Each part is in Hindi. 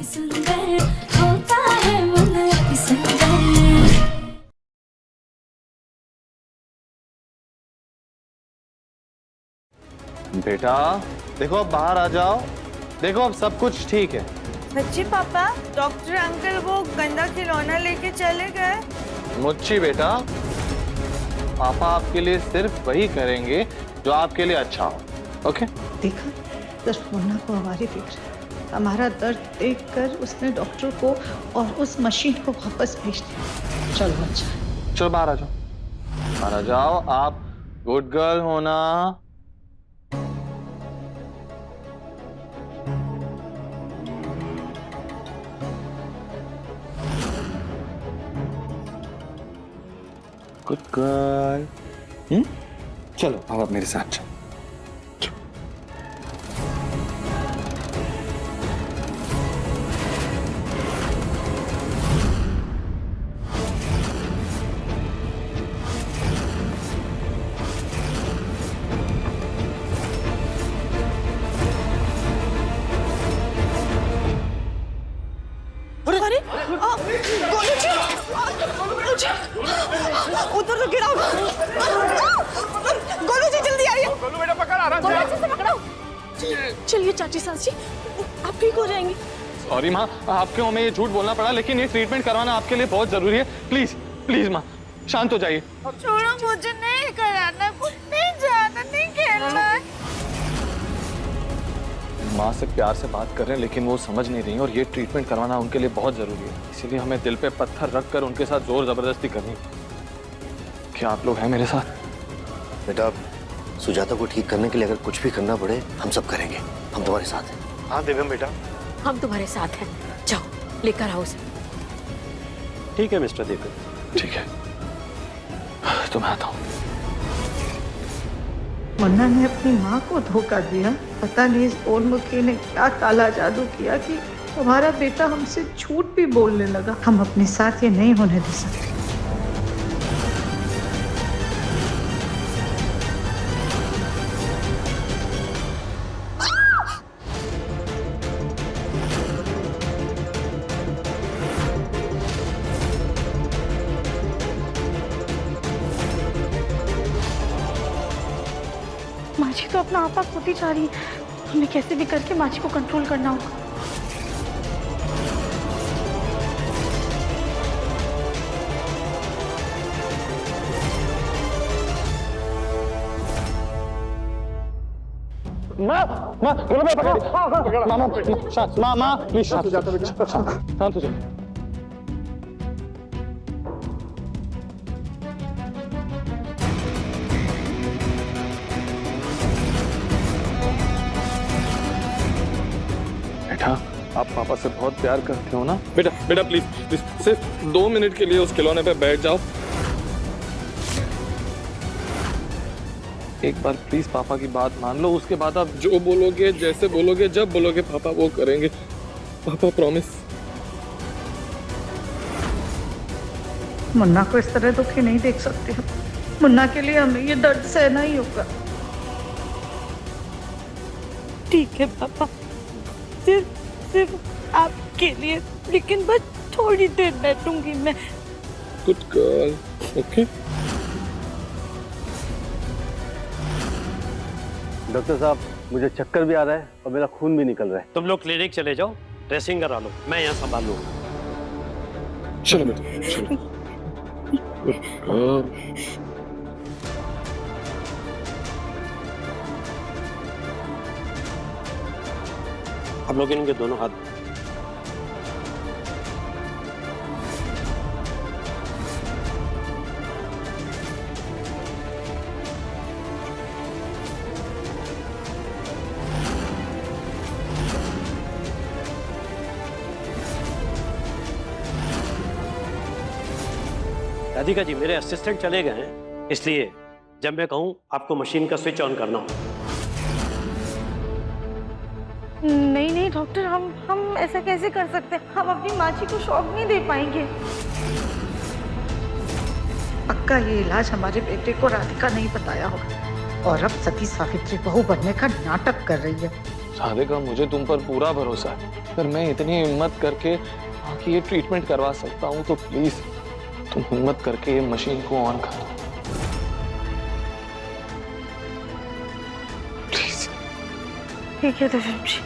सुंदर होता है मन अति सुंदर। बेटा देखो, अब बाहर आ जाओ। देखो अब सब कुछ ठीक है। सच्ची पापा, डॉक्टर अंकल वो गंदा खिलौना लेके चले गए। मुच्ची बेटा, पापा आपके लिए सिर्फ वही करेंगे जो आपके लिए अच्छा हो। ओके? देखा, सिर्फ मुन्ना को हमारी फिक्र है। हमारा दर्द देखकर उसने डॉक्टर को और उस मशीन को वापस भेज दिया। चलो अच्छा, चलो बाहर आ जाओ, बाहर आ जाओ। आप गुड गर्ल हो ना? Good girl. चलो अब आप मेरे साथ चलो। अरे गोलू जी, उधर तो गिरा। गोलू जी जल्दी आइए। गोलू बेटा पकड़, आराम से। अच्छे से पकड़ो। चलिए चाची सास जी, आप ठीक हो जाएंगे। सॉरी माँ, आपके हमें ये झूठ बोलना पड़ा, लेकिन ये ट्रीटमेंट करवाना आपके लिए बहुत जरूरी है। प्लीज प्लीज माँ, शांत हो जाइए। छोड़ो, मुझे नहीं कराना, कुछ नहीं जाना, नहीं खेलना। माँ से प्यार से बात कर रहे हैं, लेकिन वो समझ नहीं रही, और ये ट्रीटमेंट करवाना उनके लिए बहुत जरूरी है। इसीलिए हमें दिल पे पत्थर रखकर उनके साथ जोर जबरदस्ती करनी है। क्या आप लोग हैं मेरे साथ? बेटा, सुजाता को ठीक करने के लिए अगर कुछ भी करना पड़े हम सब करेंगे। हम तुम्हारे साथ हैं। हाँ दिव्यम बेटा, हम तुम्हारे साथ हैं। जाओ लेकर आओ उसे। ठीक है मिस्टर दिव्यम। ठीक है, तो मैं आता हूँ। मुन्ना ने अपनी माँ को धोखा दिया। पता नहीं इस ओलमुखी ने क्या काला जादू किया कि हमारा बेटा हमसे झूठ भी बोलने लगा। हम अपने साथ ये नहीं होने दे सकते। माची तो अपना आपा खोती जा रही है। हमें कैसे भी करके माची को कंट्रोल करना होगा। माँ, माँ, गोलू भाई पकड़। माँ, शांत, माँ, प्लीज शांत हो जाओ, शांत हो जाओ। बेटा, आप पापा से बहुत प्यार करते हो ना? बेटा बेटा प्लीज प्लीज, सिर्फ 2 मिनट के लिए उस खिलौने पे बैठ जाओ। एक बार प्लीज पापा की बात मान लो, उसके बाद आप जो बोलोगे, जैसे बोलोगे, जब बोलोगे, पापा वो करेंगे। पापा प्रॉमिस। मुन्ना को इस तरह दुखी नहीं देख सकते हम। मुन्ना के लिए हमें ये दर्द सहना ही होगा। ठीक है पापा, सिर्फ आपके लिए, लेकिन बस थोड़ी देर बैठूंगी मैं। Good girl. ओके। डॉक्टर साहब, मुझे चक्कर भी आ रहा है और मेरा खून भी निकल रहा है। तुम लोग क्लिनिक चले जाओ, ड्रेसिंग करा लो, मैं यहाँ संभाल लूंगा। चलो बेटा, चलो। हम लोग इनके दोनों हाथ। राधिका जी, मेरे असिस्टेंट चले गए हैं, इसलिए जब मैं कहूं आपको मशीन का स्विच ऑन करना हो। नहीं नहीं डॉक्टर, हम ऐसा कैसे कर सकते हैं? हम अपनी माची को शॉक नहीं दे पाएंगे। पक्का ये इलाज हमारे बेटे को राधिका नहीं बताया होगा और अब सती सावित्री बहू बनने का नाटक कर रही है। राधिका, मुझे तुम पर पूरा भरोसा है। अगर मैं इतनी हिम्मत करके आके ये ट्रीटमेंट करवा सकता हूँ तो प्लीज तुम हिम्मत करके ये मशीन को ऑन कर दो प्लीज। ठीक है दशम जी।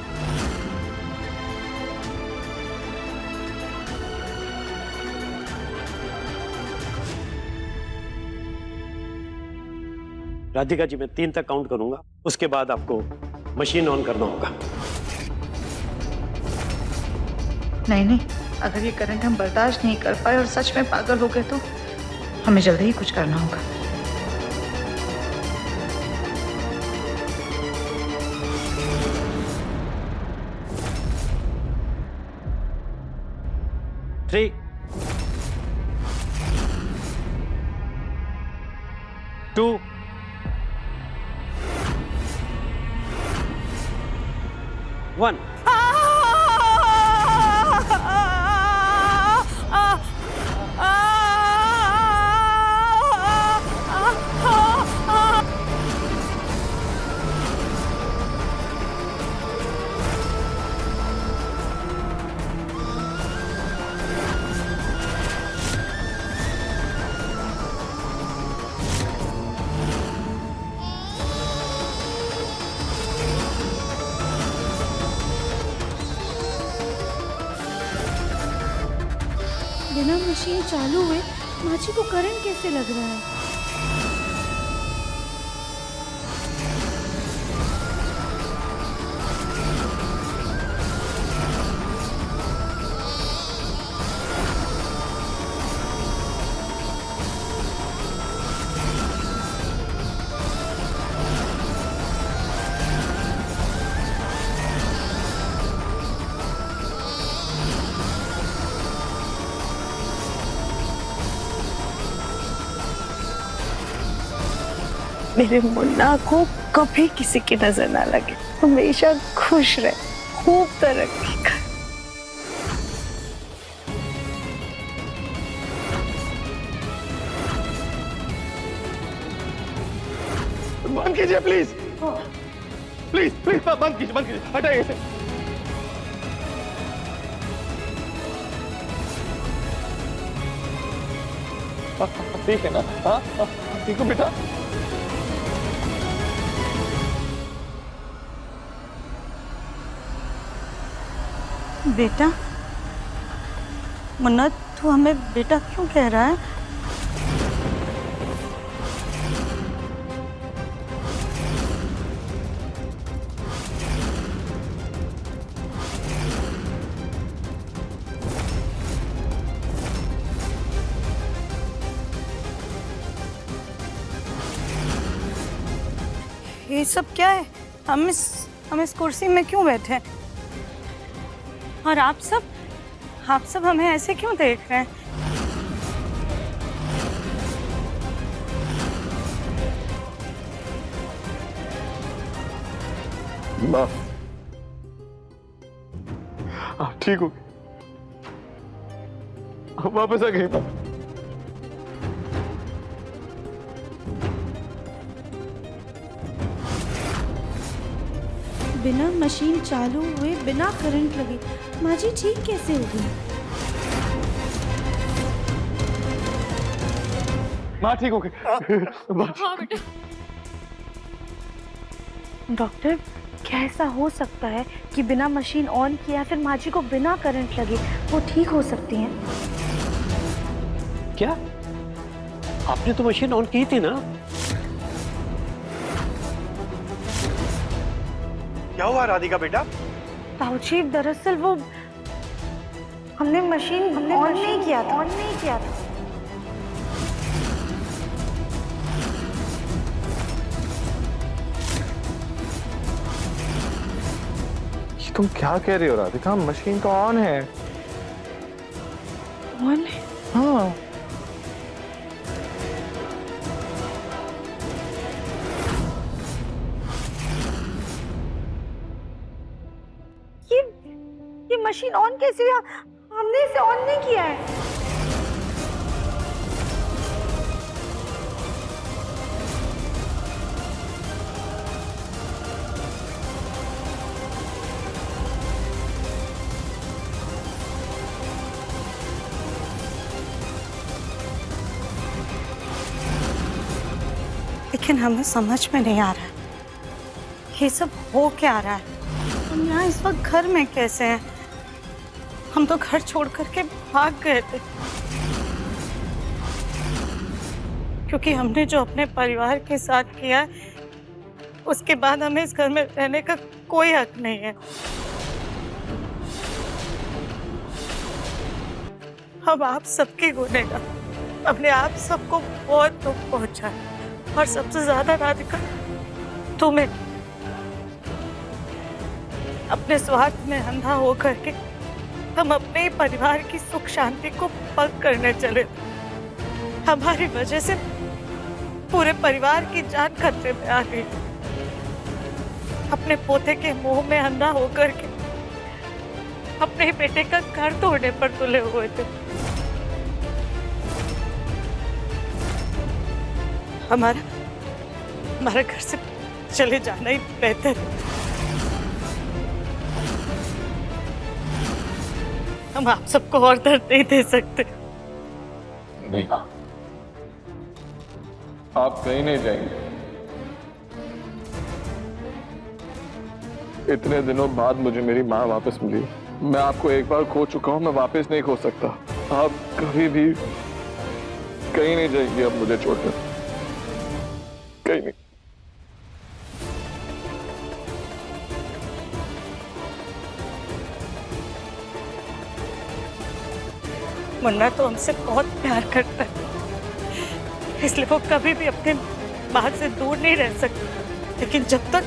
राधिका जी, मैं 3 तक काउंट करूंगा, उसके बाद आपको मशीन ऑन करना होगा। नहीं नहीं, अगर ये करंट हम बर्दाश्त नहीं कर पाए और सच में पागल हो गए तो हमें जल्दी ही कुछ करना होगा। थ्री, 2, 1। बिना मशीन चालू हुए माची को करंट कैसे लग रहा है? मेरे मुन्ना को कभी किसी की नजर ना लगे, हमेशा खुश रहे, खूब तरक्की कर। बंद कीजिए प्लीज, प्लीज प्लीज बंद कीजिए, हटाइए इसे। ठीक है ना? हाँ ठीक हो बेटा? बेटा, मुन्ना तू हमें बेटा क्यों कह रहा है? ये सब क्या है? हम इस कुर्सी में क्यों बैठे हैं? और आप सब हमें ऐसे क्यों देख रहे हैं? माँ, आप ठीक हो? आप वापस आ गई माँ? बिना मशीन चालू हुए, बिना करंट लगे माँ जी ठीक कैसे हो गई? माँ ठीक हो गई। हाँ बेटा। डॉक्टर, क्या ऐसा हो सकता है कि बिना मशीन ऑन किया या फिर माँ जी को बिना करंट लगे वो ठीक हो सकती हैं? क्या? आपने तो मशीन ऑन की थी ना? क्या हुआ राधिका बेटा? बाबूजी, दरअसल वो हमने मशीन ऑन नहीं किया था। तुम क्या कह रही हो राधिका? मशीन तो ऑन है। ऑन है? हाँ। ये मशीन ऑन कैसे हुई? हमने इसे ऑन नहीं किया है। लेकिन हमें समझ में नहीं आ रहा है ये सब हो क्या रहा है। हम यहाँ इस वक्त घर में कैसे हैं? हम तो घर छोड़ करके भाग गए थे क्योंकि हमने जो अपने परिवार के साथ किया है, उसके बाद हमें इस घर में रहने का कोई हक नहीं है। हम आप सबके गुनहगार, अपने आप सबको बहुत दुख पहुंचा है और सबसे ज्यादा राधिका तुम्हें। अपने स्वार्थ में अंधा होकर के हम अपने ही परिवार की सुख शांति को पग करने चले। हमारी वजह से पूरे परिवार की जान खतरे में आ गई। अपने पोते के मुंह में अंधा होकर के अपने ही बेटे का घर तोड़ने पर तुले हुए थे। हमारा घर से चले जाना ही बेहतर है। हम आप सबको और दर्द नहीं दे सकते। नहीं, आप कहीं नहीं जाएंगे। इतने दिनों बाद मुझे मेरी माँ वापस मिली। मैं आपको एक बार खो चुका हूं, मैं वापस नहीं खो सकता। आप कभी भी कहीं नहीं जाएंगे अब मुझे छोड़कर, कहीं नहीं। मुन्ना तो हमसे बहुत प्यार करता है, इसलिए वो कभी भी अपने माँ से दूर नहीं रह सकता। लेकिन जब तक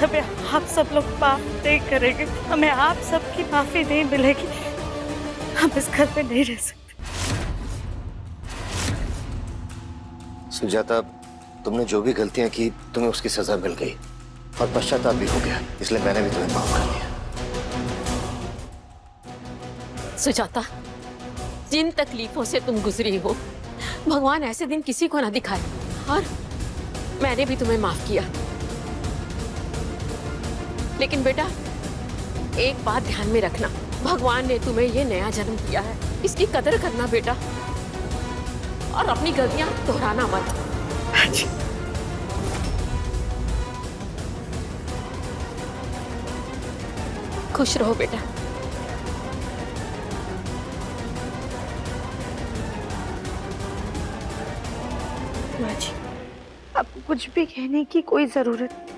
हमें आप सब लोग माफ नहीं करेंगे, हमें आप सबकी माफी नहीं मिलेगी, हम इस घर में नहीं रह सकते। सुजाता, तुमने जो भी गलतियां की तुम्हें उसकी सजा मिल गई और पश्चाताप भी हो गया, इसलिए मैंने भी तुम्हें माफ कर दिया। सुजाता, जिन तकलीफों से तुम गुजरी हो, भगवान ऐसे दिन किसी को ना दिखाए। और मैंने भी तुम्हें माफ किया। लेकिन बेटा, एक बात ध्यान में रखना, भगवान ने तुम्हें ये नया जन्म दिया है, इसकी कदर करना बेटा, और अपनी गलतियां दोहराना मत। खुश रहो बेटा। माँ जी, आपको कुछ भी कहने की कोई जरूरत नहीं।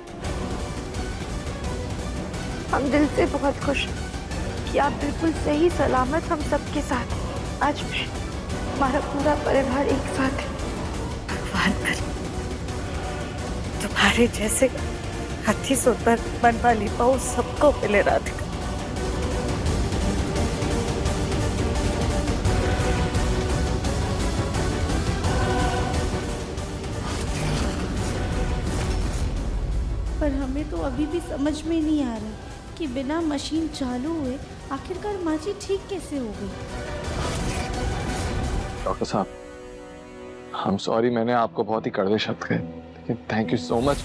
हम दिल से बहुत खुश हैं कि आप बिल्कुल सही सलामत हम सबके साथ हैं। आज भी हमारा पूरा परिवार एक साथ है। भगवान करे तुम्हारे जैसे अति सुंदर मन वाली बहू सबको मिले राधिका। पर हमें तो अभी भी समझ में नहीं आ रहा कि बिना मशीन चालू हुए आखिरकार माँ जी ठीक कैसे हो गई। डॉक्टर साहब, I'm sorry, मैंने आपको बहुत ही कड़वे शब्द कहे, लेकिन थैंक यू सो मच।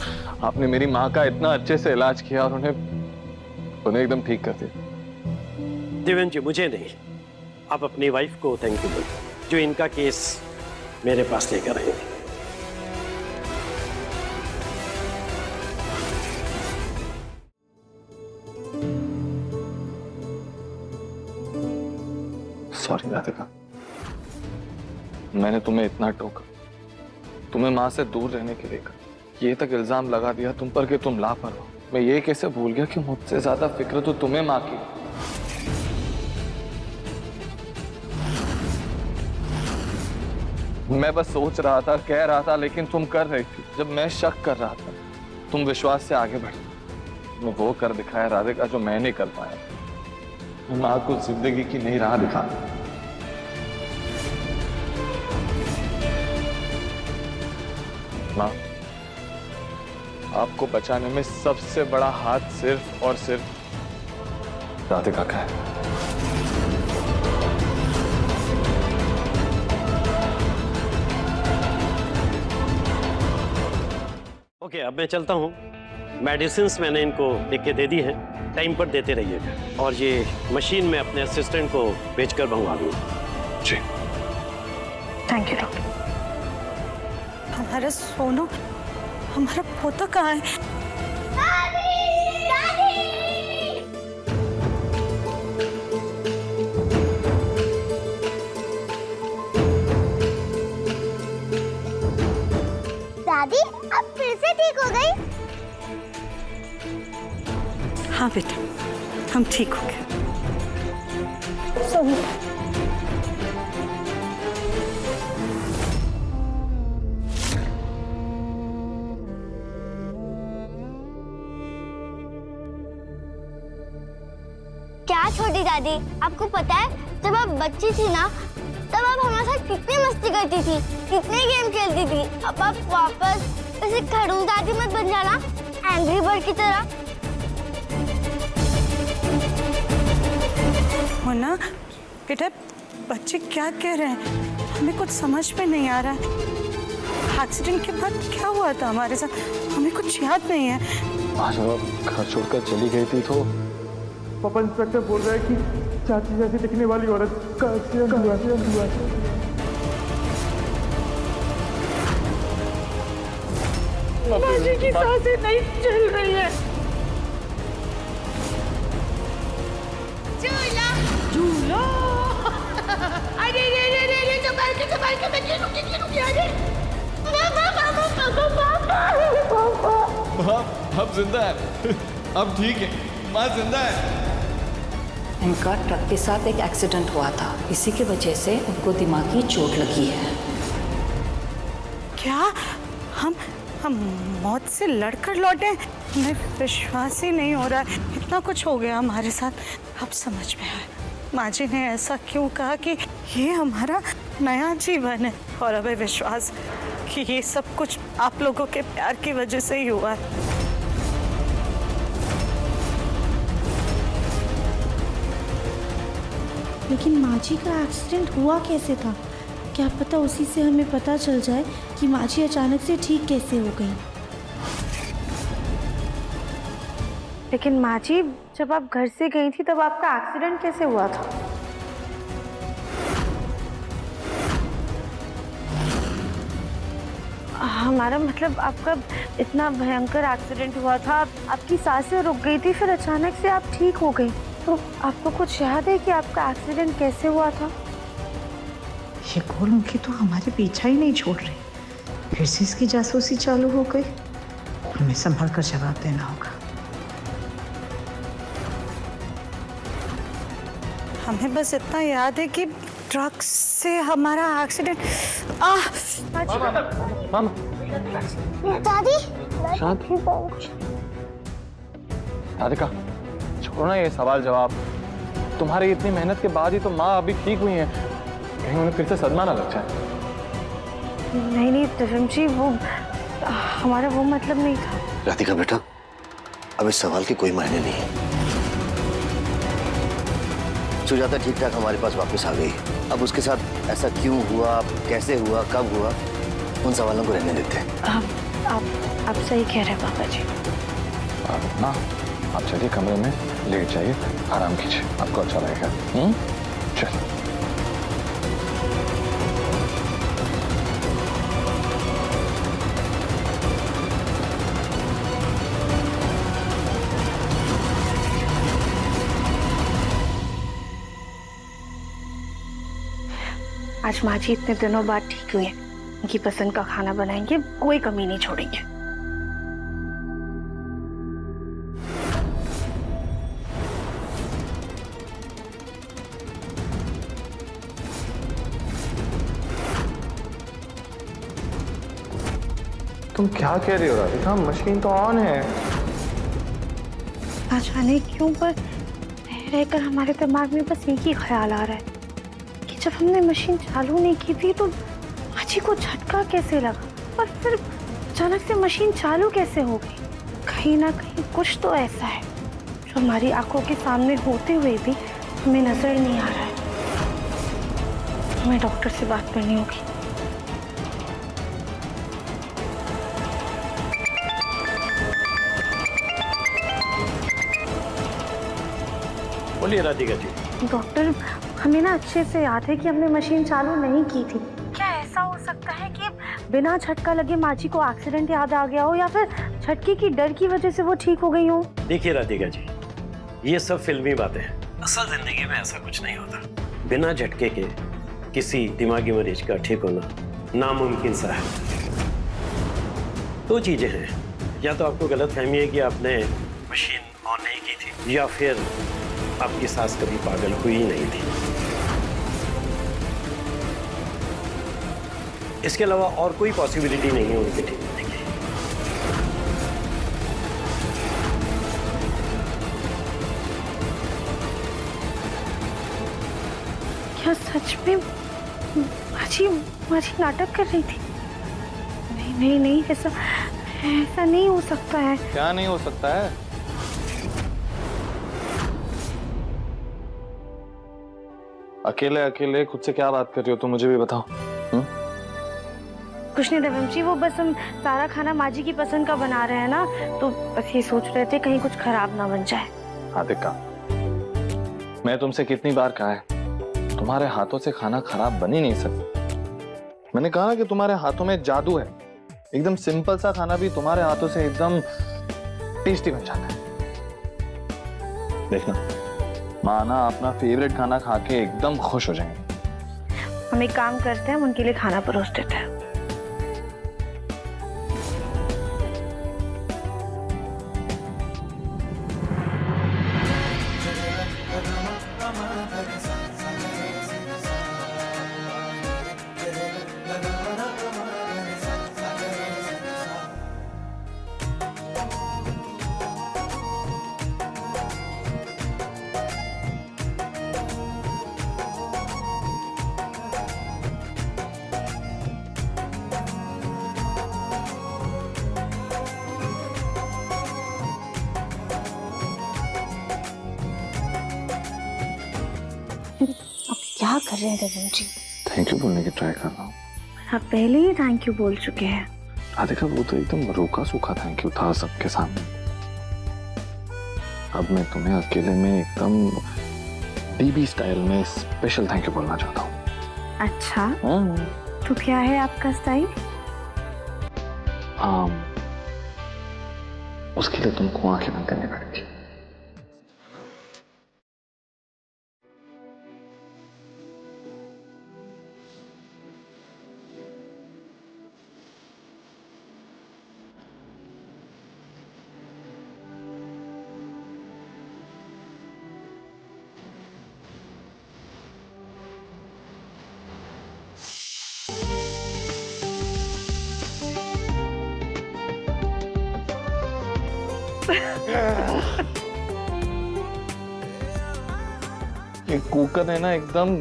आपने मेरी माँ का इतना अच्छे से इलाज किया और उन्हें एकदम ठीक कर दिया। देवेंद्र जी, मुझे नहीं, आप अपनी वाइफ को थैंक यू बोलिए, जो इनका केस मेरे पास लेकर आई। सॉरी राधिका, मैंने तुम्हें इतना टोका, तुम्हें माँ से दूर रहने के लिए कहा, ये तक इल्जाम लगा दिया तुम पर कि तुम लापरवाह हो। मैं ये कैसे भूल गया कि मुझसे ज्यादा फिक्र तो तुम्हें माँ की। मैं बस सोच रहा था, कह रहा था, लेकिन तुम कर रही थी। जब मैं शक कर रहा था, तुम विश्वास से आगे बढ़ी। तुमने वो कर दिखाया राधिका जो मैं नहीं कर पाया। माँ को जिंदगी की नई राह दिखा। माँ, आपको बचाने में सबसे बड़ा हाथ सिर्फ और सिर्फ राधिका का है। ओके, अब मैं चलता हूँ। मेडिसिन्स मैंने इनको लिख के दे दी हैं, टाइम पर देते रहिएगा। और ये मशीन में अपने असिस्टेंट को भेजकर मंगवा दूँगा। जी, थैंक यू डॉक्टर। हमारा सोनू हमारा पोता कहाँ है? दादी अब फिर से ठीक हो गई? हाँ बेटा, हम ठीक हो गए। क्या छोटी दादी, आपको पता है जब आप बच्ची थी ना तब आप हमारे साथ कितनी मस्ती करती थी, कितने गेम खेलती थी। अब आप वापस ऐसे खड़ूस दादी मत बन जाना, एंग्री बर्ड की तरह। मोना बेटा, बच्चे क्या कह रहे हैं? हमें कुछ समझ में नहीं आ रहा है। एक्सीडेंट के बाद क्या हुआ था हमारे साथ? हमें कुछ याद नहीं है। आज वो घर छोड़कर चली गई थी तो पापा इंस्पेक्टर बोल रहा है कि चाची जैसी दिखने वाली औरत का एक्सीडेंट हुआ। माजी की सांसें नहीं चल रही है। झूलो अरे रे रे रे रे संभाल के मैं गिरूंगी अरे अब जिंदा है। अब ठीक है, माँ जिंदा है। इनका ट्रक के साथ एक एक्सीडेंट हुआ था, इसी की वजह से उनको दिमागी चोट लगी है। क्या हम मौत से लड़कर लौटे? मैं विश्वास ही नहीं हो रहा है, इतना कुछ हो गया हमारे साथ। अब समझ में आया माँ जी ने ऐसा क्यों कहा कि ये हमारा नया जीवन है, और अब विश्वास कि ये सब कुछ आप लोगों के प्यार की वजह से ही हुआ है। लेकिन माँ जी का एक्सीडेंट हुआ कैसे था? क्या पता उसी से हमें पता चल जाए कि माँ जी अचानक से ठीक कैसे हो गई। लेकिन माँ जी, जब आप घर से गई थी तब आपका एक्सीडेंट कैसे हुआ था? हमारा मतलब आपका इतना भयंकर एक्सीडेंट हुआ था, आपकी सांसें रुक गई थी, फिर अचानक से आप ठीक हो गई। तो आपको कुछ याद है कि आपका एक्सीडेंट कैसे हुआ था? ये गोलमुखी तो हमारे पीछा ही नहीं छोड़ रही। फिर से इसकी जासूसी चालू हो गई। हमें संभल कर जवाब देना होगा। हमें बस इतना याद है कि ट्रक से हमारा एक्सीडेंट। मामा दादी राधिका, छोड़ो ना ये सवाल जवाब। तुम्हारी इतनी मेहनत के बाद ही तो माँ अभी ठीक हुई हैं। कहीं उन्हें फिर से सदमा ना लग जाए। नहीं धर्म जी, वो हमारा वो मतलब नहीं था। राधिका बेटा, अब इस सवाल के कोई मायने नहीं है। सुजाता ठीक ठाक हमारे पास वापस आ गई। अब उसके साथ ऐसा क्यों हुआ, कैसे हुआ, कब हुआ, उन सवालों को रहने देते हैं। आप सही कह रहे हैं पापा जी। माँ, आप चलिए कमरे में लेट जाइए, आराम कीजिए, आपको अच्छा लगेगा। चलिए। आज माँ जी इतने दिनों बाद ठीक हुई है, उनकी पसंद का खाना बनाएंगे, कोई कमी नहीं छोड़ेंगे। तुम क्या कह रही हो राधिका? मशीन तो ऑन है। ना जाने क्यों पर रहकर हमारे दिमाग में बस एक ही ख्याल आ रहा है कि जब हमने मशीन चालू नहीं की थी तो माची को झटका कैसे लगा और फिर अचानक से मशीन चालू कैसे हो गई। कहीं ना कहीं कुछ तो ऐसा है जो हमारी आंखों के सामने होते हुए भी हमें नजर नहीं आ रहा है। हमें डॉक्टर से बात करनी होगी। बोलिए राधिका जी। डॉक्टर, हमें ना अच्छे से याद है कि हमने मशीन चालू नहीं की थी। क्या ऐसा हो सकता है कि बिना झटका लगे माँ जी को एक्सीडेंट याद आ गया हो, या फिर झटके की डर की वजह से वो ठीक हो गई हो। देखिए राधिका जी, ये सब फिल्मी बातें हैं। असल जिंदगी में ऐसा कुछ नहीं होता। बिना झटके के किसी दिमागी मरीज का ठीक होना नामुमकिन सा है। दो चीजें हैं, या तो आपको गलतफहमी है कि आपने मशीन ऑन नहीं की थी, या फिर आपकी सास कभी पागल हुई ही नहीं थी। इसके अलावा और कोई पॉसिबिलिटी नहीं है उनके ठीक होने की। क्या सच में माँ जी नाटक कर रही थी? नहीं नहीं नहीं, ऐसा नहीं हो सकता है। क्या नहीं हो सकता है? अकेले अकेले खुद से क्या बात कर रही हो तुम, मुझे भी बताओ। कुछ नहीं देवम जी, वो बस हम सारा खाना माँ जी की पसंद का बना रहे हैं ना, तो बस ये सोच रहे थे कहीं कुछ खराब ना बन जाए। राधिका, मैं तुमसे कितनी बार कहा है, तुम्हारे हाथों से खाना खराब बन ही नहीं सकता। मैंने कहा कि तुम्हारे हाथों में जादू है, एकदम सिंपल सा खाना भी तुम्हारे हाथों से एकदम टेस्टी बन जाता है। देखना, माँ ना अपना फेवरेट खाना खा के एकदम खुश हो जाएंगे। हम एक काम करते हैं, हम उनके लिए खाना परोस देते हैं। क्या कर रहे हैं देवम जी? थैंक यू बोलने की ट्राई कर रहा हूँ। आप पहले ही थैंक यू बोल चुके हैं। राधिका, वो तो एकदम रूखा सूखा थैंक यू था सबके सामने। अब मैं तुम्हें अकेले में एकदम डीबी स्टाइल में स्पेशल थैंक यू बोलना चाहता हूँ। अच्छा, तो क्या है आपका स्टाइल? उसके लिए तुमको आंखें बंद करनी पड़ेगी। ये कुकर ने ना एकदम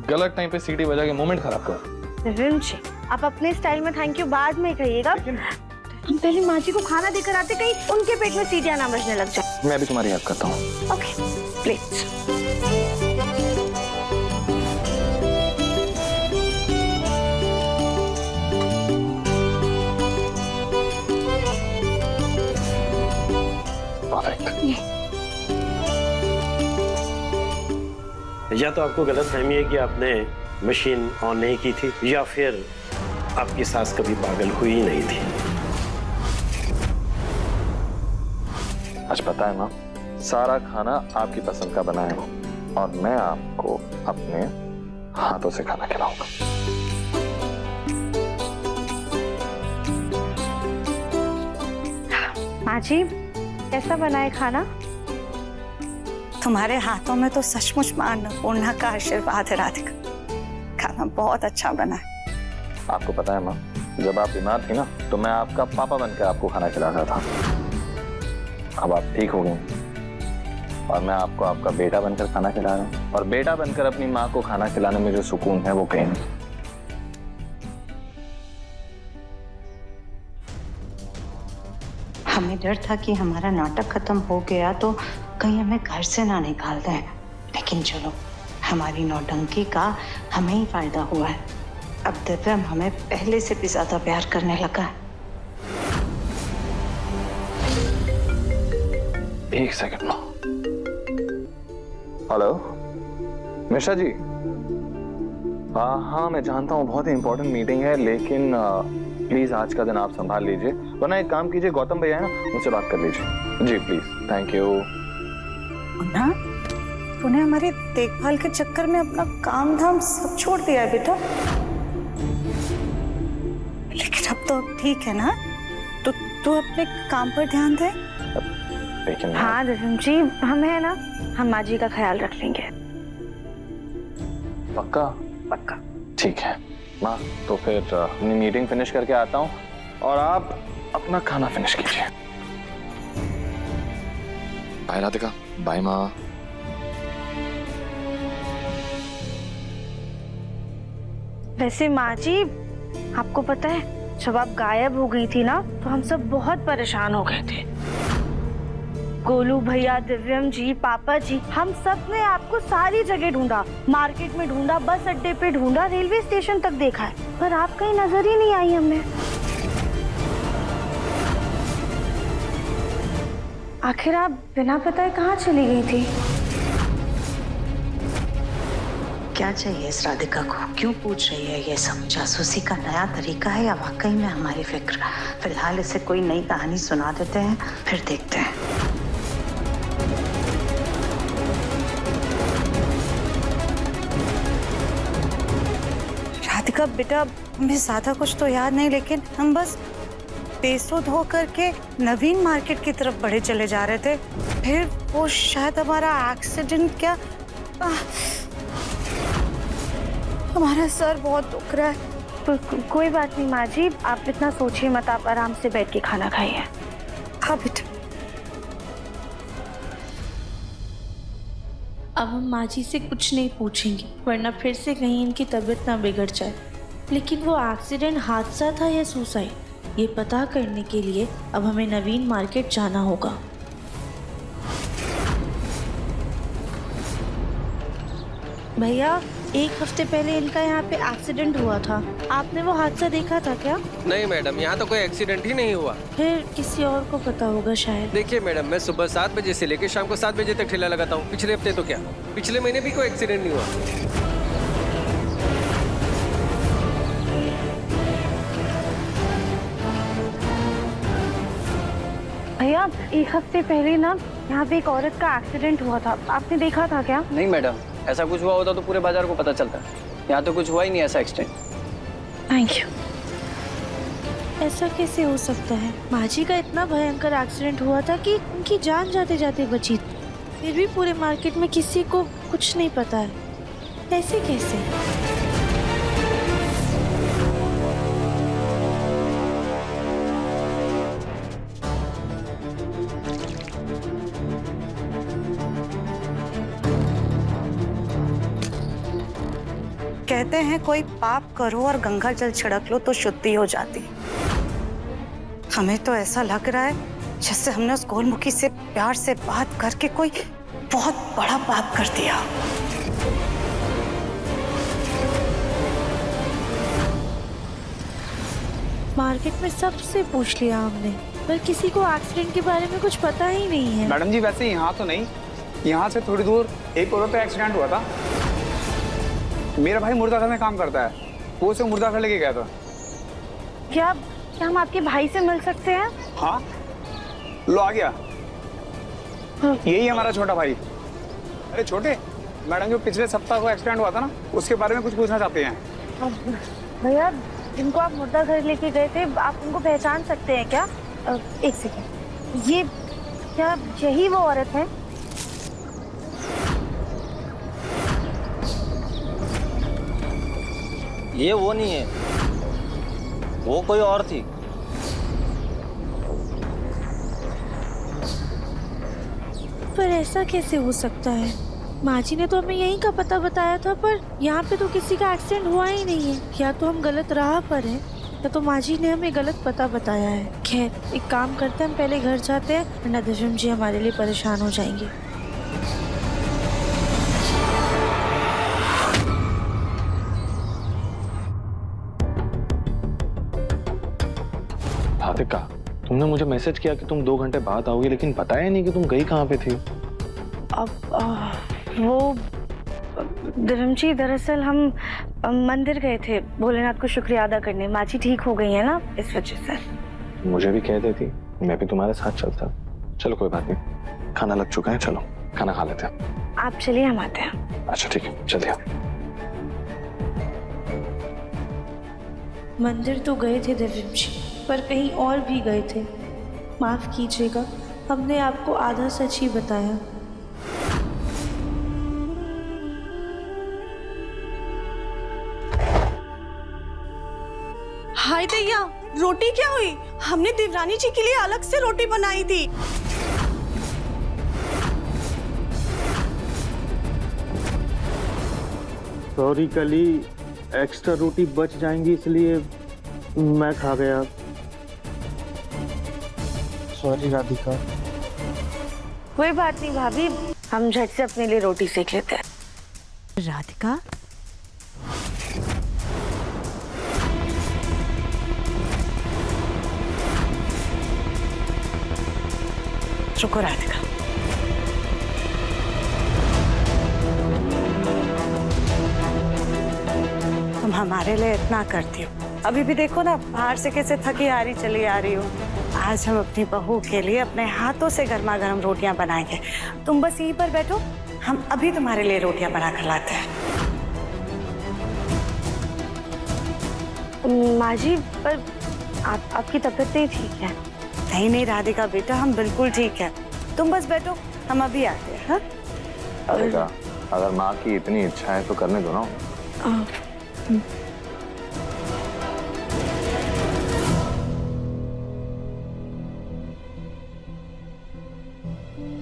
गलत टाइम पे सीटी बजा के मोमेंट खराब कर। जी, आप अपने स्टाइल में थैंक यू बाद में कहिएगा। हम पहले माँ जी को खाना देकर आते, कहीं उनके पेट में सीटियां ना बजने लग जाए। मैं भी तुम्हारी हेल्प करता हूँ। Okay, please. या तो आपको गलतफहमी है कि आपने मशीन ऑन नहीं की थी, या फिर आपकी सास कभी पागल हुई ही नहीं थी। आज पता है माँ, सारा खाना आपकी पसंद का बना है और मैं आपको अपने हाथों से खाना खिलाऊंगा। माँ जी, कैसा बना है खाना? तुम्हारे हाथों में तो सचमुच मां अन्नपूर्णा का आशीर्वाद है राधिका। खाना बहुत अच्छा बना है। आपको पता है माँ, जब आप बीमार थी ना, तो मैं आपका पापा बनकर आपको खाना खिला रहा था। अब आप ठीक हो गए और मैं आपको आपका बेटा बनकर खाना खिला रहा हूँ। और बेटा बनकर अपनी माँ को खाना खिलाने में जो सुकून है वो कहीं नहीं। हमें डर था कि हमारा नाटक खत्म हो गया तो कहीं हमें घर से ना निकाल दें, लेकिन चलो, हमारी नौटंकी का हमें ही फायदा हुआ है। अब दिव्यम हमें पहले से भी ज्यादा प्यार करने लगा है। एक सेकंड माँ। हेलो मिश्रा जी, हाँ मैं जानता हूँ बहुत ही इंपॉर्टेंट मीटिंग है, लेकिन प्लीज आज का दिन आप संभाल लीजिए, वरना एक काम कीजिए, गौतम भैया है ना, उनसे बात कर लीजिए। जी प्लीज, थैंक यू। मुन्ना, तूने हमारी देखभाल के चक्कर में अपना काम धाम सब छोड़ दिया है बेटा। लेकिन अब तो ठीक है ना, तो तू अपने काम पर ध्यान दे। लेकिन हाँ दिव्यम जी, हम है ना, हम माँ जी का ख्याल रख लेंगे। पक्का? पक्का। ठीक है माँ, तो फिर अपनी मीटिंग फिनिश करके आता हूँ और आप अपना खाना फिनिश कीजिए। बाय राधिका। बाय माँ। वैसे माँ जी, आपको पता है जब आप गायब हो गई थी ना, तो हम सब बहुत परेशान हो गए थे। गोलू भैया, दिव्यम जी, पापा जी, हम सब ने आपको सारी जगह ढूंढा, मार्केट में ढूंढा, बस अड्डे पे ढूंढा, रेलवे स्टेशन तक देखा है, पर आप कहीं नजर ही नहीं आई हमें। आखिर आप बिना बताए कहाँ चली गई थी? क्या चाहिए इस राधिका को? क्यों पूछ रही है ये सब? जासूसी का नया तरीका है या वाकई में हमारी फिक्र? फिलहाल इसे कोई नई कहानी सुना देते हैं, फिर देखते हैं। राधिका बेटा, हमें ज्यादा कुछ तो याद नहीं, लेकिन हम बस बेसुध होकर के नवीन मार्केट की तरफ बढ़े चले जा रहे थे, फिर वो शायद हमारा एक्सीडेंट, क्या हमारा सर बहुत दुख रहा है। कोई बात नहीं माँ जी, आप इतना सोचिए मत, आप आराम से बैठ के खाना खाइए। हाँ बेटा। अब हम माँ जी से कुछ नहीं पूछेंगे, वरना फिर से कहीं इनकी तबीयत ना बिगड़ जाए। लेकिन वो एक्सीडेंट हादसा था या सुसाइड, ये पता करने के लिए अब हमें नवीन मार्केट जाना होगा। भैया, एक हफ्ते पहले इनका यहाँ पे एक्सीडेंट हुआ था, आपने वो हादसा देखा था क्या? नहीं मैडम, यहाँ तो कोई एक्सीडेंट ही नहीं हुआ। फिर किसी और को पता होगा शायद। देखिए मैडम, मैं सुबह 7 बजे से लेकर शाम को 7 बजे तक ठेला लगाता हूँ। पिछले हफ्ते तो क्या, पिछले महीने भी कोई एक्सीडेंट नहीं हुआ। भैया, एक हफ्ते पहले ना यहाँ पे एक औरत का एक्सीडेंट हुआ था, आपने देखा था क्या? नहीं मैडम, ऐसा कुछ हुआ होता तो पूरे बाजार को पता चलता। यहाँ तो कुछ हुआ ही नहीं ऐसा एक्सीडेंट। Thank you. ऐसा कैसे हो सकता है? माँ जी का इतना भयंकर एक्सीडेंट हुआ था कि उनकी जान जाते जाते बची, फिर भी पूरे मार्केट में किसी को कुछ नहीं पता है। ऐसे कैसे? कहते हैं कोई पाप करो और गंगा जल छिड़क लो तो शुद्धि हो जाती। हमें तो ऐसा लग रहा है जैसे हमने उस गोलमुखी से प्यार से बात करके कोई बहुत बड़ा पाप कर दिया। मार्केट में सबसे पूछ लिया हमने, पर किसी को एक्सीडेंट के बारे में कुछ पता ही नहीं है। मैडम जी, वैसे यहाँ तो नहीं, यहाँ से थोड़ी दूर एक औरत का एक्सीडेंट हुआ था। मेरा भाई मुर्दाघर में काम करता है, वो उसे मुर्दाघर लेके गया था। क्या हम आपके भाई से मिल सकते हैं? हाँ, लो आ गया। यही है हमारा छोटा भाई। अरे छोटे, मैडम जो पिछले सप्ताह को एक्सीडेंट हुआ था ना, उसके बारे में कुछ पूछना चाहते हैं। भैया, जिनको आप मुर्दा घर लेके गए थे, आप उनको पहचान सकते हैं क्या? एक सेकेंड, ये क्या यही वो औरत है? ये वो नहीं है, वो कोई और थी। पर ऐसा कैसे हो सकता है? माँ जी ने तो हमें यहीं का पता बताया था, पर यहाँ पे तो किसी का एक्सीडेंट हुआ ही नहीं है। या तो हम गलत राह पर हैं, या तो माँ जी ने हमें गलत पता बताया है। खैर, एक काम करते हैं, हम पहले घर जाते हैं, वरना दिव्यम जी हमारे लिए परेशान हो जाएंगे। राधिका, तुमने मुझे मैसेज किया कि तुम 2 घंटे बाद आओगी, लेकिन बताया नहीं कि तुम गई कहाँ पे थी। अब वो धर्म जी, दरअसल हम मंदिर गए थे भोलेनाथ को शुक्रिया अदा करने। माँ जी ठीक हो गई है ना, इस वजह से। मुझे भी कह देती, मैं भी तुम्हारे साथ चलता। चलो कोई बात नहीं, खाना लग चुका है, चलो खाना खा लेते हैं। आप चलिए, हम आते हैं। अच्छा ठीक है, चलिए। मंदिर तो गए थे देवम जी, पर कहीं और भी गए थे। माफ कीजिएगा, हमने आपको आधा सच ही बताया। हाय दैया, रोटी क्या हुई? हमने देवरानी जी के लिए अलग से रोटी बनाई थी। सॉरी कली, एक्स्ट्रा रोटी बच जाएंगी इसलिए मैं खा गया। सॉरी राधिका। कोई बात नहीं भाभी, हम झट से अपने लिए रोटी सेक लेते हैं। राधिका, रुको राधिका, तुम हमारे लिए इतना करती हो, अभी भी देखो ना बाहर से कैसे थकी हारी चली आ रही हो। आज हम अपनी बहू के लिए अपने हाथों से गर्मा गर्म रोटियां बनाएंगे। तुम बस यहीं पर बैठो, हम अभी तुम्हारे लिए रोटियां बना कर लाते हैं। माँ जी, पर आपकी तबीयत नहीं ठीक है। नहीं नहीं राधिका बेटा, हम बिल्कुल ठीक है, तुम बस बैठो, हम अभी आते हैं। हाँ? राधिका, अगर माँ की इतनी इच्छा है तो करने दो ना।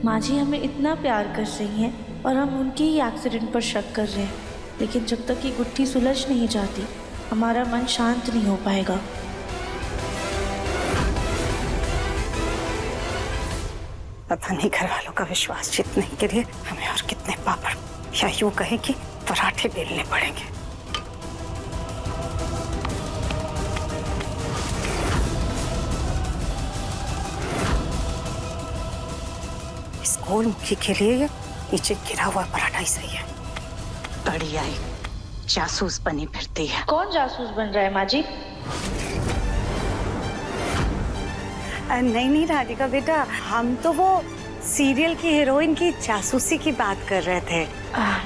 माँ जी हमें इतना प्यार कर रही हैं और हम उनके ही एक्सीडेंट पर शक कर रहे हैं, लेकिन जब तक ये गुत्थी सुलझ नहीं जाती हमारा मन शांत नहीं हो पाएगा। पता नहीं घर वालों का विश्वास जीतने के लिए हमें और कितने पापड़ या यूं कहें कि पराठे बेलने पड़ेंगे। इस गोल मुखी के लिए ये नीचे गिरा हुआ पराठा ही सही है। बड़ी आई जासूस बनी फिरती है। कौन जासूस बन रहा है माँ जी? नहीं नहीं राधिका बेटा, हम तो वो सीरियल की हीरोइन की जासूसी की बात कर रहे थे।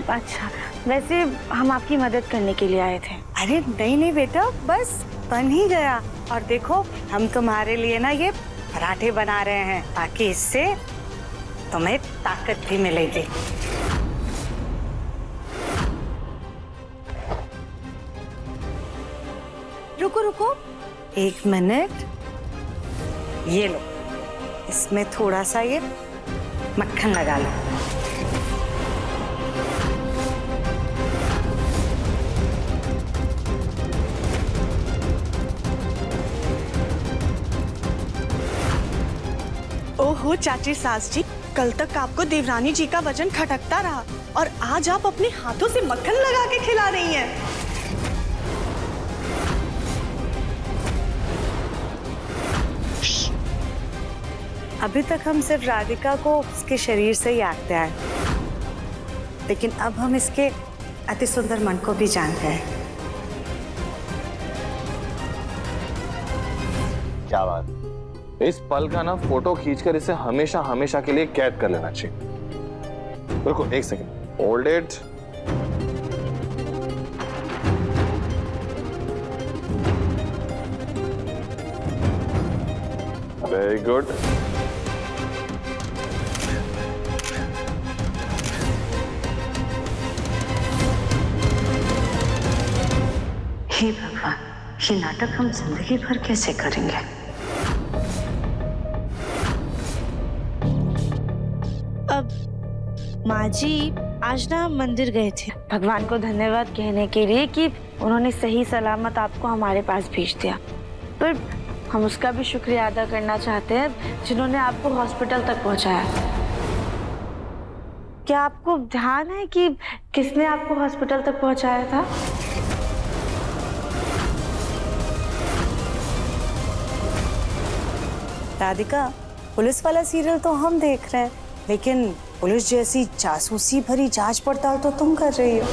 अच्छा, वैसे हम आपकी मदद करने के लिए आए थे। अरे नहीं नहीं बेटा, बस बन ही गया। और देखो हम तुम्हारे लिए ना ये पराठे बना रहे हैं ताकि इससे तुम्हें ताकत भी मिलेगी। रुको रुको, 1 मिनट, ये लो, इसमें थोड़ा सा ये मक्खन लगा लो। ओहो चाची सास जी, कल तक आपको देवरानी जी का वजन खटकता रहा और आज आप अपने हाथों से मक्खन लगा के खिला रही हैं। अभी तक हम सिर्फ राधिका को उसके शरीर से ही आंकते आए, लेकिन अब हम इसके अति सुंदर मन को भी जानते हैं। क्या बात, इस पल का ना फोटो खींचकर इसे हमेशा हमेशा के लिए कैद कर लेना चाहिए। रुको 1 second, hold it. Very good. हे भगवान, ये नाटक हम जिंदगी भर कैसे करेंगे? अब माँ जी, आज ना हम मंदिर गए थे। भगवान को धन्यवाद कहने के लिए कि उन्होंने सही सलामत आपको हमारे पास भेज दिया, पर हम उसका भी शुक्रिया अदा करना चाहते हैं जिन्होंने आपको हॉस्पिटल तक पहुंचाया। क्या आपको ध्यान है कि किसने आपको हॉस्पिटल तक पहुंचाया था? राधिका, पुलिस वाला सीरियल तो हम देख रहे हैं, लेकिन पुलिस जैसी जासूसी भरी जांच पड़ताल तो तुम कर रही हो।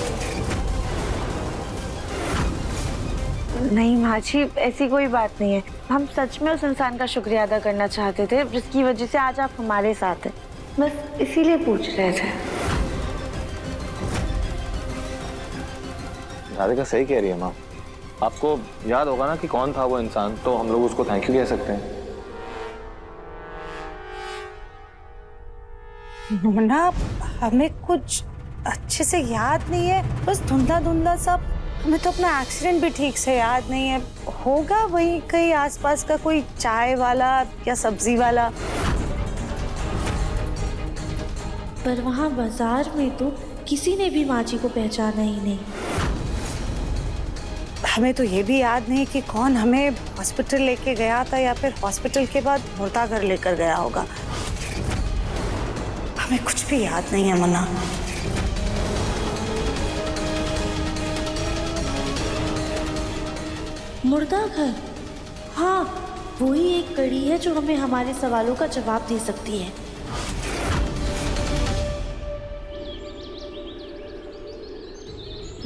नहीं माँ जी, ऐसी कोई बात नहीं है। हम सच में उस इंसान का शुक्रिया अदा करना चाहते थे जिसकी वजह से आज आप हमारे साथ हैं, बस इसीलिए पूछ रहे थे। राधिका सही कह रही है माँ। आपको याद होगा ना कि कौन था वो इंसान, तो हम लोग उसको थैंक यू कह सकते हैं। मुन्ना, हमें कुछ अच्छे से याद नहीं है, बस धुंधला धुंधला सब। हमें तो अपना एक्सीडेंट भी ठीक से याद नहीं है। होगा वही कहीं आसपास का कोई चाय वाला या सब्जी वाला। पर वहाँ बाजार में तो किसी ने भी माँ जी को पहचाना ही नहीं। हमें तो ये भी याद नहीं कि कौन हमें हॉस्पिटल लेके गया था या फिर हॉस्पिटल के बाद मुर्दा घर लेकर गया होगा। हमें कुछ भी याद नहीं है मुन्ना। मुर्दा घर, हाँ वही एक कड़ी है जो हमें हमारे सवालों का जवाब दे सकती है।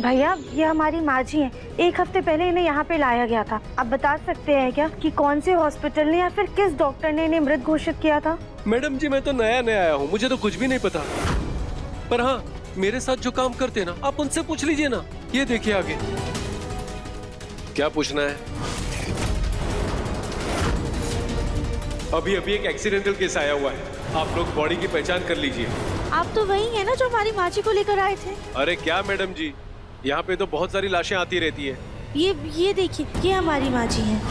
भैया, ये हमारी माँ जी हैं। 1 हफ्ते पहले इन्हें यहाँ पे लाया गया था। आप बता सकते हैं क्या कि कौन से हॉस्पिटल ने या फिर किस डॉक्टर ने इन्हें मृत घोषित किया था? मैडम जी, मैं तो नया नया आया हूँ, मुझे तो कुछ भी नहीं पता। पर हाँ, मेरे साथ जो काम करते हैं ना, आप उनसे पूछ लीजिए ना। ये देखिए आगे। क्या पूछना है? अभी अभी एक एक्सीडेंटल केस आया हुआ है, आप लोग बॉडी की पहचान कर लीजिए। आप तो वही है ना जो हमारी माँ जी को लेकर आए थे? अरे क्या मैडम जी, यहाँ पे तो बहुत सारी लाशें आती रहती है। ये देखिए, ये हमारी माँ जी हैं।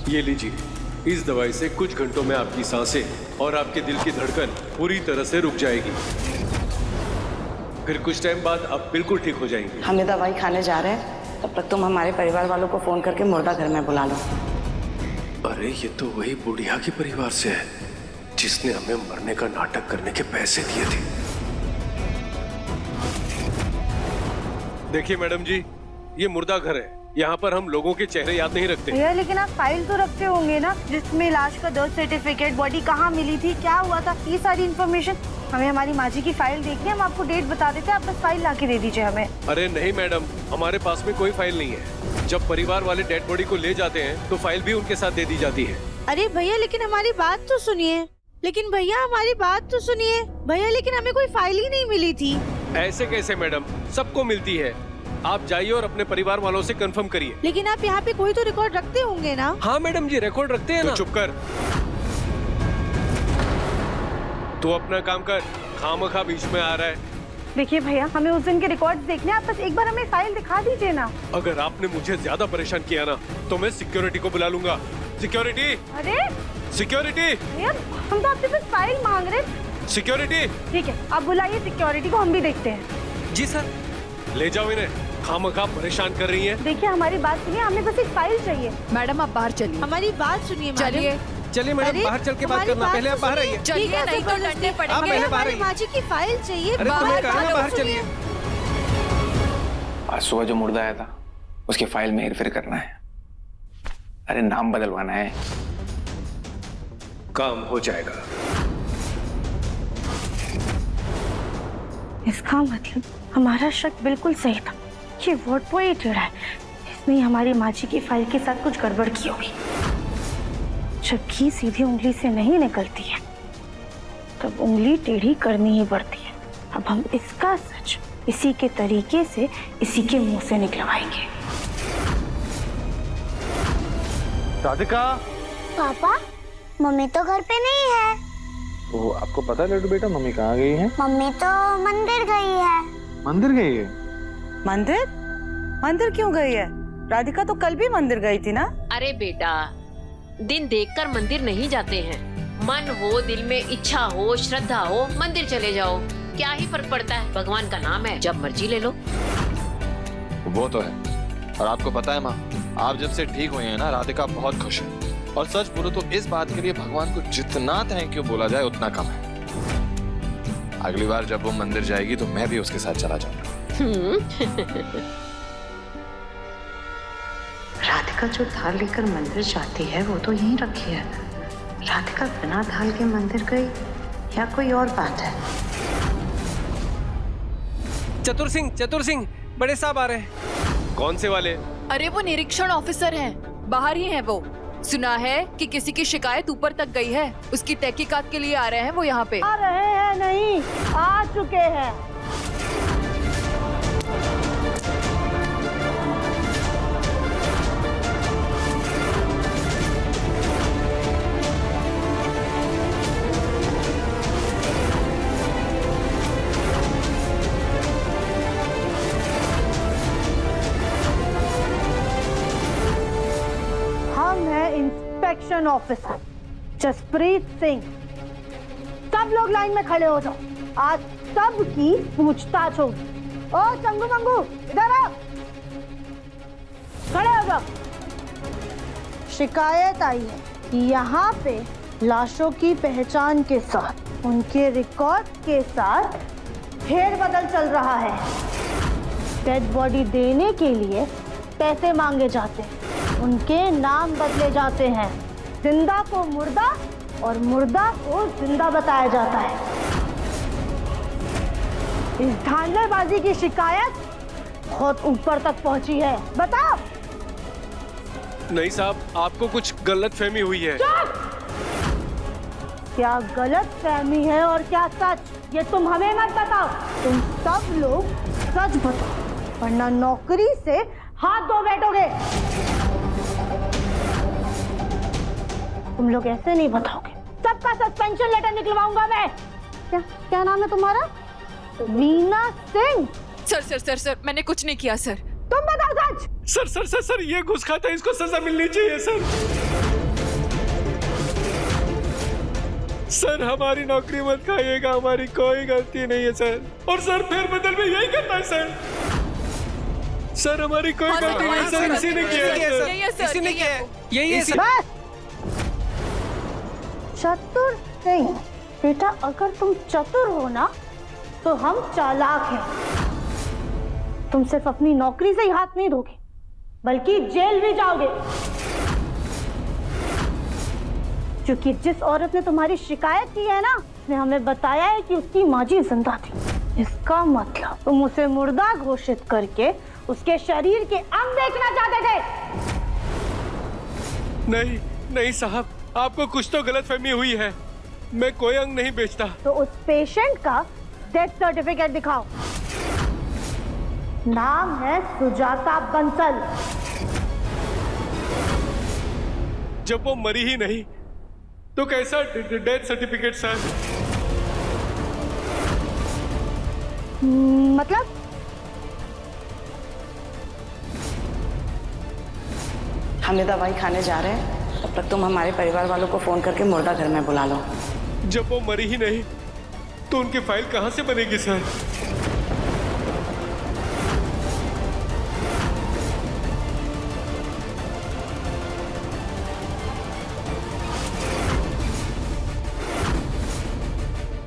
ये लीजिए, इस दवाई से कुछ घंटों में आपकी सांसें और आपके दिल की धड़कन पूरी तरह से रुक जाएगी। फिर कुछ टाइम बाद आप बिल्कुल ठीक हो जाएंगे। हम ये दवाई खाने जा रहे हैं, तब तक तुम हमारे परिवार वालों को फोन करके मुर्दा घर में बुला लो। अरे ये तो वही बुढ़िया के परिवार से है जिसने हमें मरने का नाटक करने के पैसे दिए थे। देखिए मैडम जी, ये मुर्दा घर है, यहाँ पर हम लोगों के चेहरे याद नहीं रखते। भैया, लेकिन आप फाइल तो रखते होंगे ना, जिसमें लाश का डेथ सर्टिफिकेट, बॉडी कहाँ मिली थी, क्या हुआ था, ये सारी इन्फॉर्मेशन। हमें हमारी माँ जी की फाइल देखनी है, हम आपको डेट बता देते हैं, आप बस फाइल लाके दे दीजिए हमें। अरे नहीं मैडम, हमारे पास में कोई फाइल नहीं है। जब परिवार वाले डेड बॉडी को ले जाते हैं तो फाइल भी उनके साथ दे दी जाती है। अरे भैया, लेकिन हमारी बात तो सुनिए। भैया, लेकिन हमें कोई फाइल ही नहीं मिली थी। ऐसे कैसे मैडम, सबको मिलती है। आप जाइए और अपने परिवार वालों से कंफर्म करिए। लेकिन आप यहाँ पे कोई तो रिकॉर्ड रखते होंगे ना? हाँ मैडम जी, रिकॉर्ड रखते हैं ना। तो चुप कर, तू अपना काम कर, खामखा बीच में आ रहा है। देखिए भैया, हमें उस दिन के रिकॉर्ड्स देखने, आप बस एक बार हमें फाइल दिखा दीजिए ना। अगर आपने मुझे ज्यादा परेशान किया ना तो मैं सिक्योरिटी को बुला लूंगा। सिक्योरिटी, अरे सिक्योरिटी, भैया हम तो आपसे बस फाइल मांग रहे। सिक्योरिटी, ठीक है, आप बुलाइए सिक्योरिटी को, हम भी देखते हैं। जी सर। ले जाओ इन्हें, खामखा परेशान कर रही हैं। देखिए हमारी बात सुनिए, हमें बस एक फाइल चाहिए। मैडम आप बाहर चलिए। हमारी बात सुनिए। चलिए चलिए मैडम, बाहर चल के बात करना। पहले आप बाहर आइए। चलिए, नहीं तो डंडे पड़ेंगे। पहले बाहर आइए। माँ जी की फाइल चाहिए। अरे तुम्हें कहा ना बाहर चलिए। आज सुबह जो मुर्दा आया था उसकी फाइल में हेरफेर करना है। अरे नाम बदलवाना है। काम हो जाएगा। इसका मतलब हमारा शक बिल्कुल सही था। ये वार्ड बॉय टेढ़ा है, इसने हमारी माँ जी की फाइल के साथ कुछ गड़बड़ की होगी। जब घी सीधी उंगली से नहीं निकलती है तब उंगली टेढ़ी करनी ही पड़ती है। अब हम इसका सच इसी के तरीके से इसी के मुंह से निकलवाएंगे। राधिका, पापा, मम्मी तो घर पे नहीं है। तो आपको पता है लड्डू बेटा, मम्मी कहाँ गई है? मम्मी तो मंदिर गई है। मंदिर गई है? मंदिर? मंदिर क्यों गई है? राधिका तो कल भी मंदिर गई थी ना। अरे बेटा, दिन देखकर मंदिर नहीं जाते हैं। मन हो, दिल में इच्छा हो, श्रद्धा हो, मंदिर चले जाओ। क्या ही फर्क पड़ता है, भगवान का नाम है, जब मर्जी ले लो। वो तो है। और आपको पता है माँ, आप जब से ठीक हुए हैं ना, राधिका बहुत खुश है। और सच बोलो तो इस बात के लिए भगवान को जितना थैंक यू बोला जाए उतना कम है। अगली बार जब वो मंदिर जाएगी तो मैं भी उसके साथ चला जाऊंगा। राधिका जो थाल लेकर मंदिर जाती है वो तो यहीं रखी है। राधिका बिना थाल के मंदिर गई या कोई और बात है? चतुर सिंह, बड़े साहब आ रहे हैं। कौन से वाले? अरे वो निरीक्षण ऑफिसर हैं, बाहर ही हैं वो। सुना है कि किसी की शिकायत ऊपर तक गई है, उसकी तहकीकात के लिए आ रहे हैं वो यहाँ पे। आ रहे हैं नहीं, आ चुके हैं। इंस्पेक्शन ऑफिसर जसप्रीत सिंह, सब लोग लाइन में खड़े हो जाओ, आज सब की पूछताछ होगी। ओ चंगू मंगू इधर आओ, खड़े हो जाओ। शिकायत आई है कि यहाँ पे लाशों की पहचान के साथ उनके रिकॉर्ड के साथ फेरबदल चल रहा है। डेड बॉडी देने के लिए पैसे मांगे जाते हैं, उनके नाम बदले जाते हैं, जिंदा को मुर्दा और मुर्दा को जिंदा बताया जाता है। इस धांधलेबाजी की शिकायत बहुत ऊपर तक पहुंची है। बताओ। नहीं साहब, आपको कुछ गलतफहमी हुई है। क्या गलतफहमी है और क्या सच, ये तुम हमें मत बताओ। तुम सब लोग सच बताओ, वरना नौकरी से हाथ धो बैठोगे। तुम लोग ऐसे नहीं बताओगे, सबका सस्पेंशन लेटर निकलवाऊंगा मैं। क्या नाम है तुम्हारा? वीना सिंह। सर, मैंने कुछ नहीं किया सर। तुम बताओ सच। सर, ये घुस खाता है, इसको सजा मिलनी चाहिए सर। सर, हमारी नौकरी मत खाइएगा, हमारी कोई गलती नहीं है सर। और सर फिर बदल में यही करता है सर। सर, हमारी कोई गलती नहीं सर, इसी ने किया है। इसी ने किया है। यही बस। चतुर सिंह बेटा, अगर तुम चतुर हो ना तो हम चालाक हैं। तुम सिर्फ अपनी नौकरी से ही हाथ नहीं धोगे, बल्कि जेल भी जाओगे। क्योंकि जिस औरत ने तुम्हारी शिकायत की है ना, उसने हमें बताया है कि उसकी माजी जिंदा थी। इसका मतलब तुम उसे मुर्दा घोषित करके उसके शरीर के अंग बेचना चाहते थे। नहीं साहब, आपको कुछ तो गलतफहमी हुई है। मैं कोई अंग नहीं बेचता। तो उस पेशेंट का डेथ सर्टिफिकेट दिखाओ। नाम है सुजाता बंसल। जब वो मरी ही नहीं तो कैसा डेथ सर्टिफिकेट सर? मतलब हम ये दवाई खाने जा रहे हैं, तब तक तुम हमारे परिवार वालों को फोन करके मुर्दा घर में बुला लो। जब वो मरी ही नहीं तो उनकी फाइल कहां से बनेगी सर?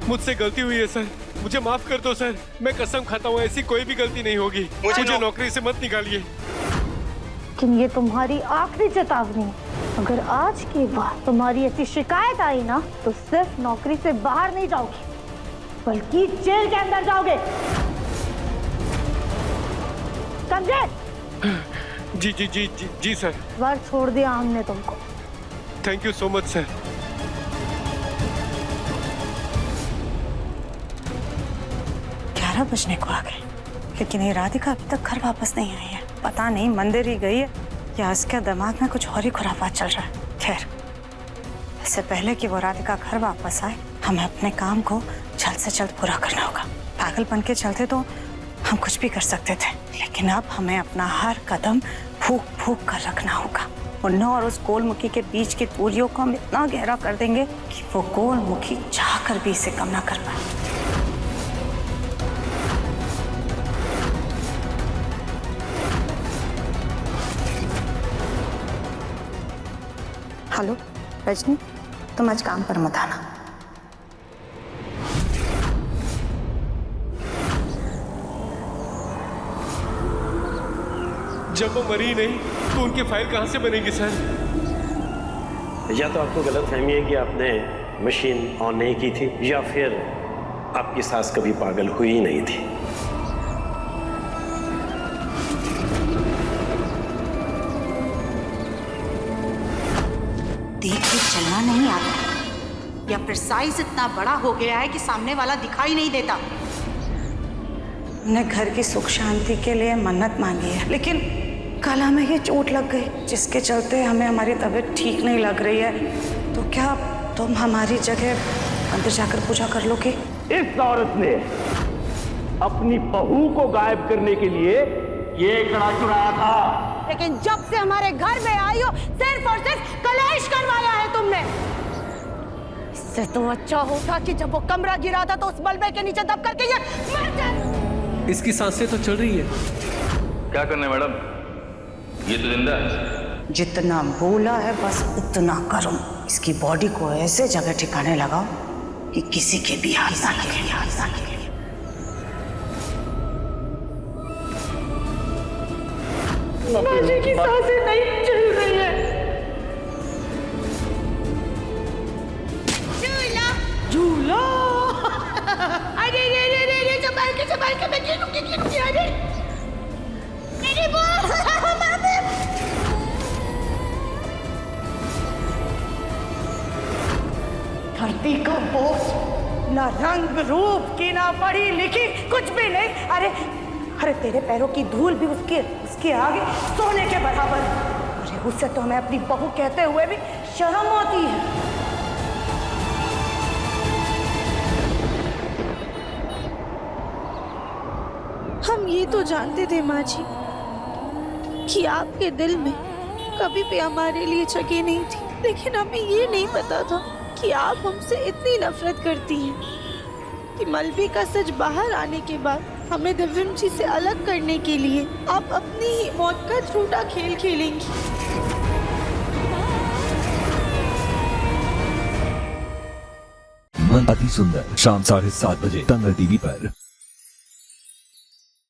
मुझसे गलती हुई है सर, मुझे माफ कर दो सर। मैं कसम खाता हूँ ऐसी कोई भी गलती नहीं होगी। मुझे नौकरी से मत निकालिए। लेकिन ये तुम्हारी आखिरी चेतावनी है। अगर आज के बाद तुम्हारी ऐसी शिकायत आई ना, तो सिर्फ नौकरी से बाहर नहीं जाओगे, बल्कि जेल के अंदर जाओगे। समझे? जी सर। बार छोड़ दिया हमने तुमको। Thank you so much sir. बजने को आ गए, लेकिन ये राधिका अभी तक घर वापस नहीं आई है। पता नहीं मंदिर ही गई है या इसके दिमाग में कुछ और ही खुराफात चल रहा है। खैर, इससे पहले कि वो राधिका घर वापस आए, हमें अपने काम को जल्द से जल्द पूरा करना होगा। पागलपन के चलते तो हम कुछ भी कर सकते थे, लेकिन अब हमें अपना हर कदम फूक फूक कर रखना होगा। मुन्ना और उस गोलमुखी के बीच की दूरियों को हम इतना गहरा कर देंगे कि वो गोलमुखी चाह कर भी इसे कम ना कर पाए। हेलो रजनी, तुम आज काम पर मत आना। जब वो मरी नहीं तो उनकी फाइल कहाँ से बनेगी सर? या तो आपको गलत फहमी है कि आपने मशीन ऑन नहीं की थी, या फिर आपकी सास कभी पागल हुई ही नहीं थी। देख के चलना नहीं आता या फिर साइज इतना बड़ा हो गया है कि सामने वाला दिखाई नहीं देता। हमने घर की सुख शांति के लिए मन्नत मांगी है, लेकिन कल हमें ये चोट लग गई जिसके चलते हमें हमारी तबीयत ठीक नहीं लग रही है। तो क्या तुम हमारी जगह अंदर जाकर पूजा कर लोगे? इस औरत ने अपनी बहू को गायब करने के लिए ये कड़ा चुराया था, लेकिन जब से हमारे घर में आई हो सिर्फ और सिर्फ कलेश करवाया है तुमने। इससे तो अच्छा होता कि जब वो कमरा गिरा था तो उस मलबे के नीचे दब करके ये मर जाए। इसकी सांसें तो चल रही है। क्या करना मैडम, ये तो जिंदा है। जितना बोला है बस उतना करो। इसकी बॉडी को ऐसे जगह ठिकाने लगाओ कि किसी के भी हाथ ना लगे। माजी की सांसें नहीं चल रही है। झूला अरे रे रे रे रे संभाल के मैं गिरूंगी अरे मेरी धरती का बोझ, ना रंग रूप की ना पढ़ी लिखी कुछ भी नहीं। अरे अरे तेरे पैरों की धूल भी उसके आगे सोने के बराबर है। अरे उससे तो हमें अपनी बहू कहते हुए भी शर्म आती है। हम ये तो जानते थे माँ जी कि आपके दिल में कभी भी हमारे लिए जगह नहीं थी, लेकिन हमें ये नहीं पता था कि आप हमसे इतनी नफरत करती हैं कि मलबे का सच बाहर आने के बाद हमें दिव्यम जी से अलग करने के लिए आप अपनी ही मौत का झूठा खेल खेलेंगी। मन अति सुंदर शाम 7:30 बजे तंग टीवी पर।